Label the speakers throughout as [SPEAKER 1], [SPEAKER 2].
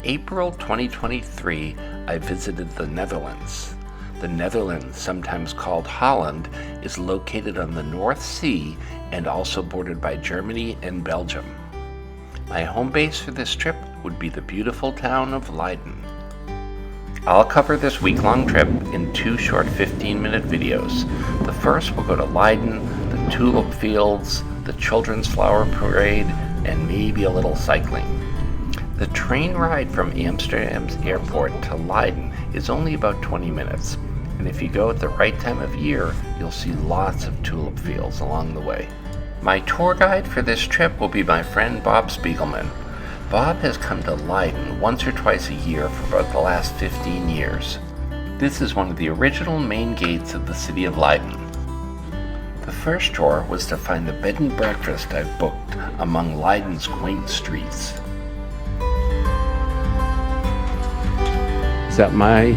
[SPEAKER 1] In April 2023, I visited the Netherlands. The Netherlands, sometimes called Holland, is located on the North Sea and also bordered by Germany and Belgium. My home base for this trip would be the beautiful town of Leiden. I'll cover this week-long trip in 2 short 15-minute videos. The first will go to Leiden, the tulip fields, the children's flower parade, and maybe a little cycling. The train ride from Amsterdam's airport to Leiden is only about 20 minutes, and if you go at the right time of year, you'll see lots of tulip fields along the way. My tour guide for this trip will be my friend Bob Spiegelman. Bob has come to Leiden once or twice a year for about the last 15 years. This is one of the original main gates of the city of Leiden. The first chore was to find the bed and breakfast I've booked among Leiden's quaint streets. Is that my?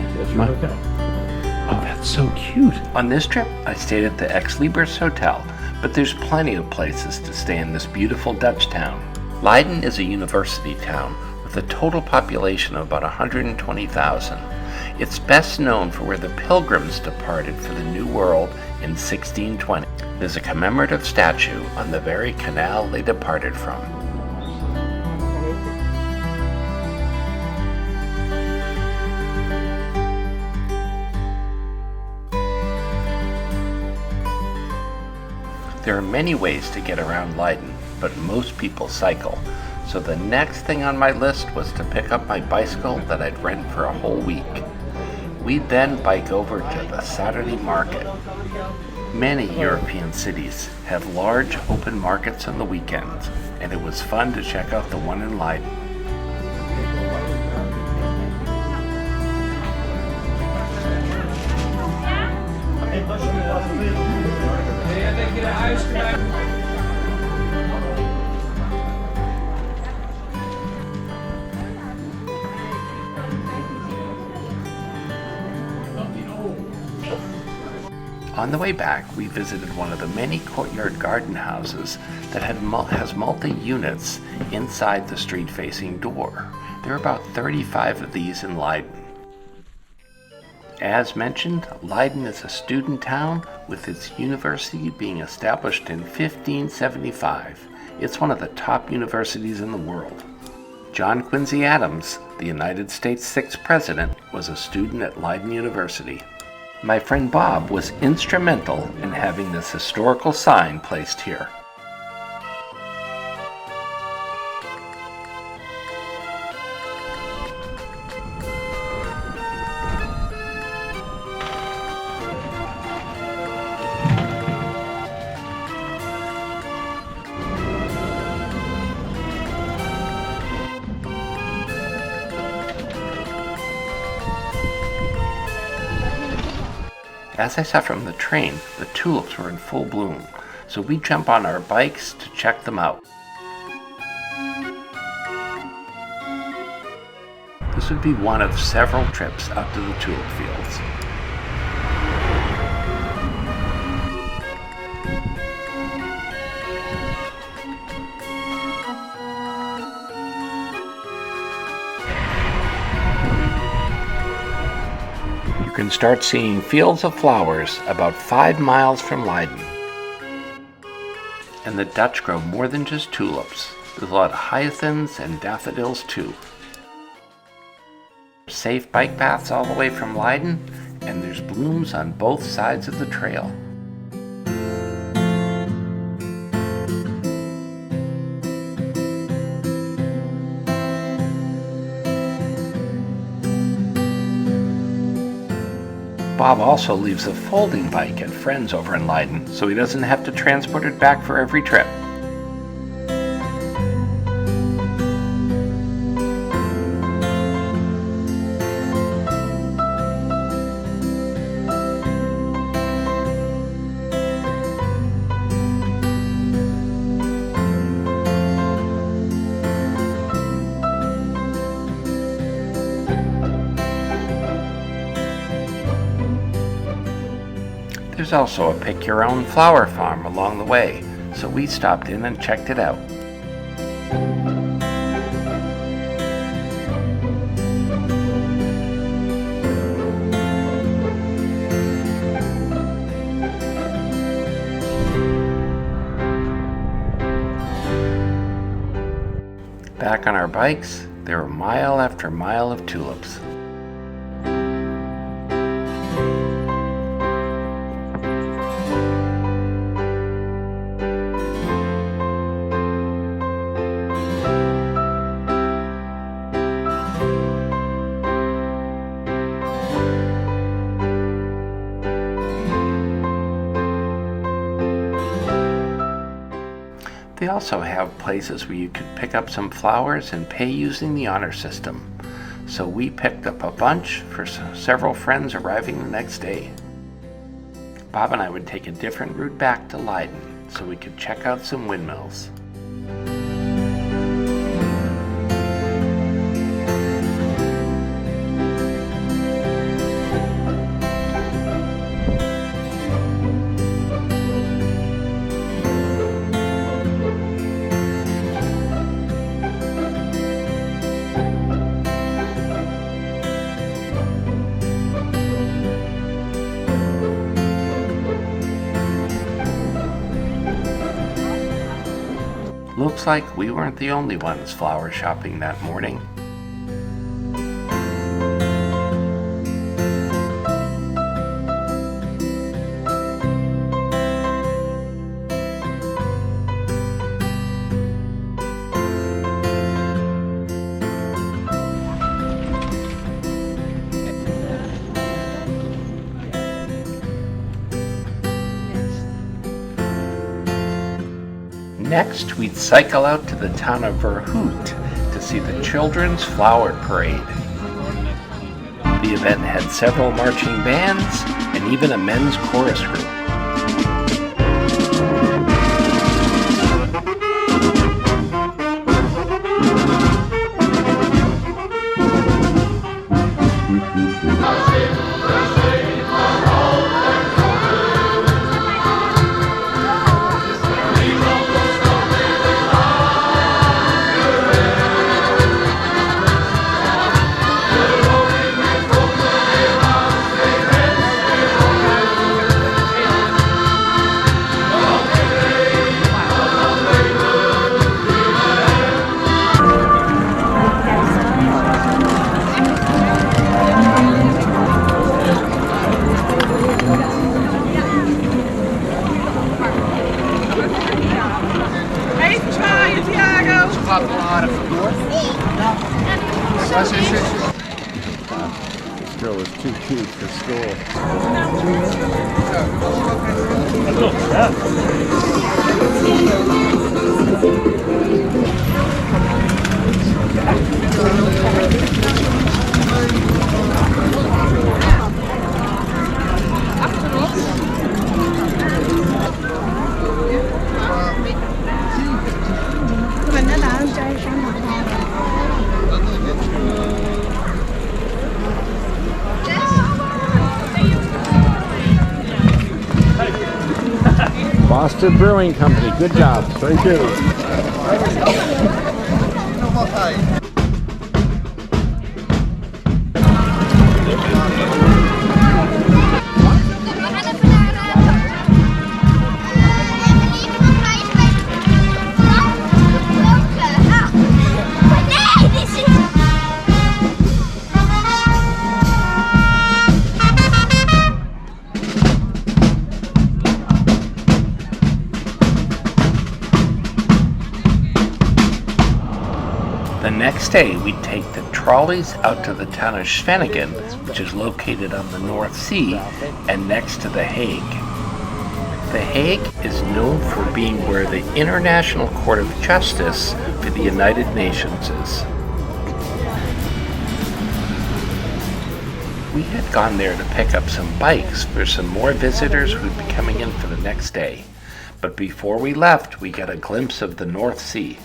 [SPEAKER 1] Oh, that's so cute. On this trip, I stayed at the Ex Libris Hotel, but there's plenty of places to stay in this beautiful Dutch town. Leiden is a university town with a total population of about 120,000. It's best known for where the Pilgrims departed for the New World in 1620. There's a commemorative statue on the very canal they departed from. There are many ways to get around Leiden, but most people cycle. So the next thing on my list was to pick up my bicycle that I'd rent for a whole week. We'd then bike over to the Saturday market. Many European cities have large open markets on the weekends, and it was fun to check out the one in Leiden. On the way back, we visited one of the many courtyard garden houses that has multi-units inside the street-facing door. There are about 35 of these in Leiden. As mentioned, Leiden is a student town with its university being established in 1575. It's one of the top universities in the world. John Quincy Adams, the United States' 6th president, was a student at Leiden University. My friend Bob was instrumental in having this historical sign placed here. As I saw from the train, the tulips were in full bloom, so we jump on our bikes to check them out. This would be one of several trips up to the tulip fields. You can start seeing fields of flowers about 5 miles from Leiden. And the Dutch grow more than just tulips. There's a lot of hyacinths and daffodils too. Safe bike paths all the way from Leiden, and there's blooms on both sides of the trail. Bob also leaves a folding bike at friends over in Leiden, so he doesn't have to transport it back for every trip. There's also a pick-your-own flower farm along the way, so we stopped in and checked it out. back on our bikes, there were mile after mile of tulips. They also have places where you could pick up some flowers and pay using the honor system. So we picked up a bunch for several friends arriving the next day. Bob and I would take a different route back to Leiden so we could check out some windmills. Looks like we weren't the only ones flower shopping that morning. Next, we'd cycle out to the town of Verhoot to see the Children's Flower Parade. The event had several marching bands and even a men's chorus group.
[SPEAKER 2] This girl is too cute for school. Boston Brewing Company, good job. Thank you.
[SPEAKER 1] The next day, we'd take the trolleys out to the town of Schwenningen, which is located on the North Sea and next to The Hague. The Hague is known for being where the International Court of Justice for the United Nations is. We had gone there to pick up some bikes for some more visitors who'd be coming in for the next day. But before we left, we got a glimpse of the North Sea.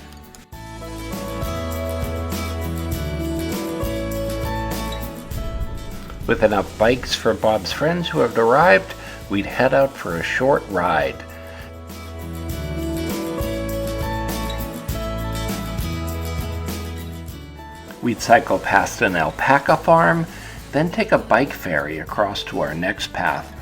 [SPEAKER 1] With enough bikes for Bob's friends who had arrived, we'd head out for a short ride. We'd cycle past an alpaca farm, then take a bike ferry across to our next path.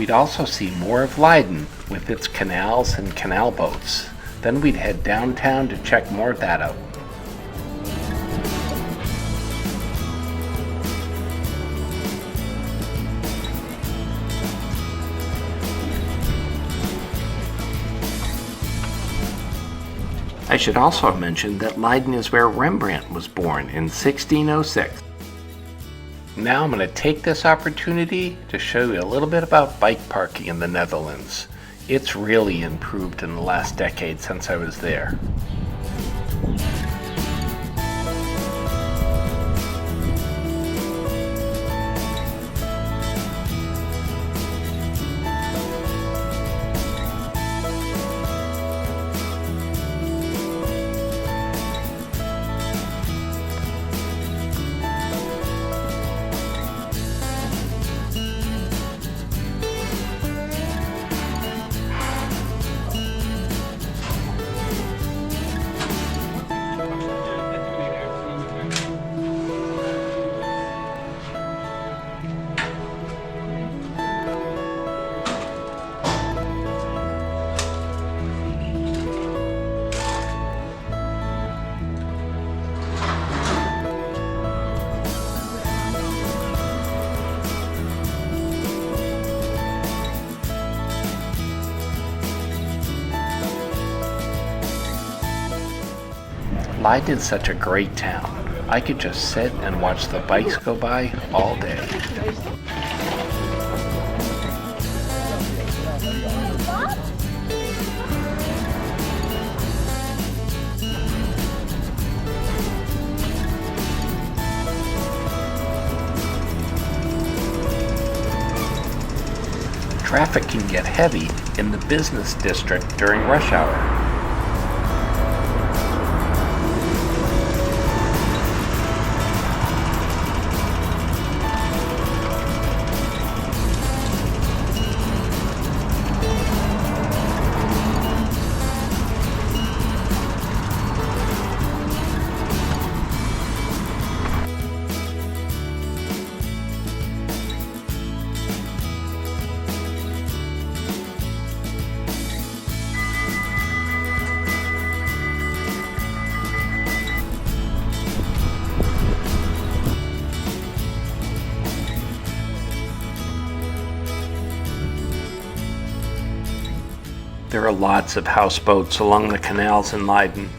[SPEAKER 1] We'd also see more of Leiden with its canals and canal boats. Then we'd head downtown to check more of that out. I should also mention that Leiden is where Rembrandt was born in 1606. Now I'm going to take this opportunity to show you a little bit about bike parking in the Netherlands. It's really improved in the last decade since I was there. Leiden is such a great town. I could just sit and watch the bikes go by all day. Traffic can get heavy in the business district during rush hour. There are lots of houseboats along the canals in Leiden.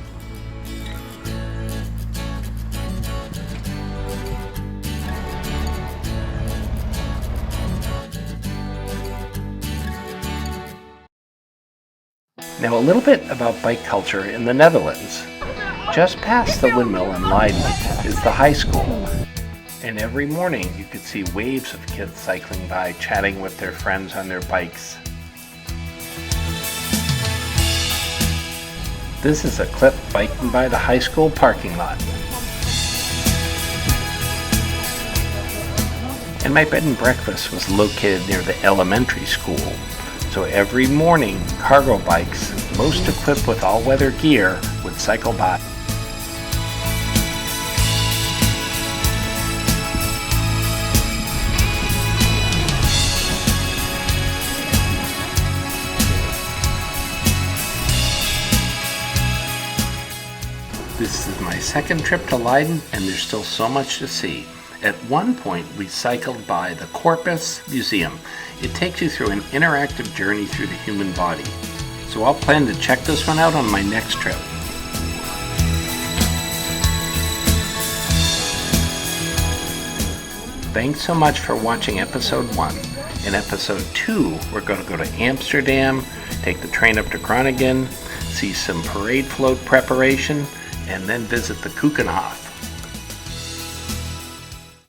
[SPEAKER 1] Now a little bit about bike culture in the Netherlands. Just past the windmill in Leiden is the high school. And every morning you could see waves of kids cycling by, chatting with their friends on their bikes. This is a clip biking by the high school parking lot. And my bed and breakfast was located near the elementary school. So every morning, cargo bikes, most equipped with all-weather gear, would cycle by. This is my second trip to Leiden, and there's still so much to see. At one point, we cycled by the Corpus Museum. It takes you through an interactive journey through the human body. So I'll plan to check this one out on my next trip. Thanks so much for watching episode 1. In episode 2, we're going to go to Amsterdam, take the train up to Groningen, see some parade float preparation, and then visit the Keukenhof.